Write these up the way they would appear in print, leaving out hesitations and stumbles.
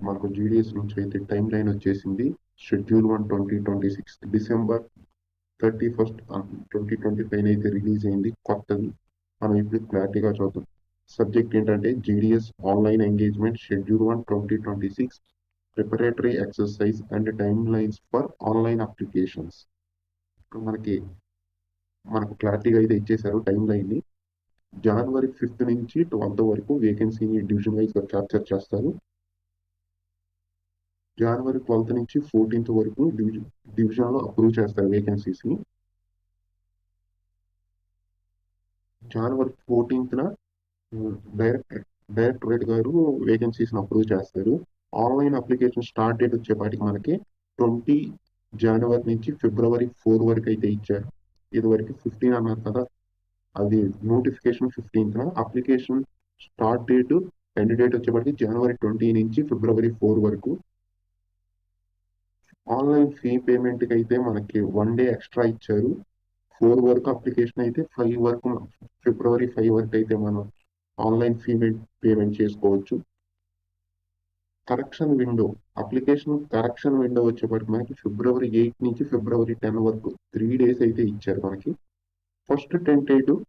మనకు జీడిఎస్ నుంచి అయితే టైం లైన్ వచ్చేసింది. షెడ్యూల్ 1 2026 డిసెంబర్ 31st 2025 అయితే రిలీజ్ అయింది కొత్తది. మనం ఇప్పుడు క్లారిటీగా చూద్దాం. సబ్జెక్ట్ ఏంటంటే GDS online engagement schedule 1 2026 preparatory exercise and time lines for online applications. మనకు క్లారిటీగా అయితే ఇచ్చేశారు టైం లైన్ని. జనవరి 5th నుంచి 12th వరకు వేకెన్సీని డివిజన్ వైజ్ గా క్యాప్చర్ చేస్తారు. జనవరి 12th నుంచి 14th వరకు డివిజన్ లో అప్రూవ్ చేస్తారు వేకెన్సీస్ ని. జనవరి 14th డైరెక్టరేట్ గారు వేకెన్సీస్ అప్రూవ్ చేస్తారు. ఆన్లైన్ అప్లికేషన్ స్టార్ట్ డేట్ వచ్చేపాటికి మనకి 20 జనవరి నుంచి ఫిబ్రవరి 4 వరకు అయితే ఇచ్చారు. ఇది వరకు 15 అన్నారు కదా, అది notification 15th. Application start date end date వచ్చేప్పటికి జనవరి 20 నుంచి ఫిబ్రవరి 4 వరకు. ఆన్లైన్ ఫీ పేమెంట్ కి అయితే మనకి 1 డే ఎక్స్ట్రా ఇచ్చారు. 4 వరకు అప్లికేషన్ అయితే 5 వరకు, ఫిబ్రవరి 5 వరకు అయితే మనం ఆన్లైన్ ఫీ పేమెంట్ చేసుకోవచ్చు. అప్లికేషన్ కరెక్షన్ విండో వచ్చేప్పటికి మనకి ఫిబ్రవరి 8 నుంచి ఫిబ్రవరి 10 వరకు 3 days అయితే ఇచ్చారు మనకి. ఫస్ట్ టెంటేటివ్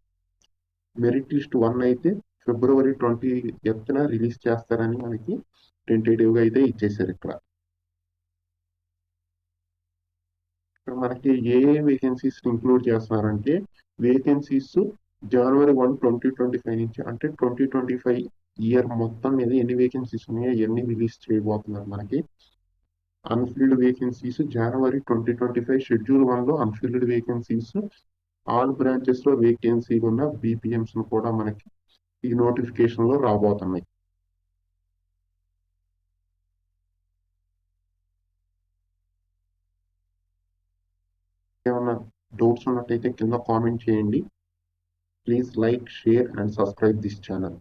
మెరిట్ లిస్ట్ 1 అయితే ఫిబ్రవరి 20th రిలీజ్ చేస్తారని మనకి టెంటేటివ్ గా అయితే ఇచ్చేసారు. ఇక్కడ మనకి ఏ వేకెన్సీస్ ఇంక్లూడ్ చేస్తున్నారంటే, వేకెన్సీస్ జనవరి 1 2025 నుంచి, అంటే 2025 ఇయర్ మొత్తం మీద ఎన్ని వేకెన్సీస్ ఉన్నాయో ఎన్ని రిలీజ్ చేయబోతున్నారు మనకి. అన్ఫిల్డ్ వేకెన్సీస్ జనవరి 2025 షెడ్యూల్ 1 లో అన్ఫిల్డ్ వేకెన్సీస్, ఆల్ బ్రాంచెస్ లో వేకెన్సీ ఉన్న బీపీఎంస్ కూడా మనకి ఈ నోటిఫికేషన్ లో రాబోతున్నాయి. ఏమన్నా డౌట్స్ ఉన్నట్టయితే కింద కామెంట్ చేయండి. Please like, share and subscribe this channel.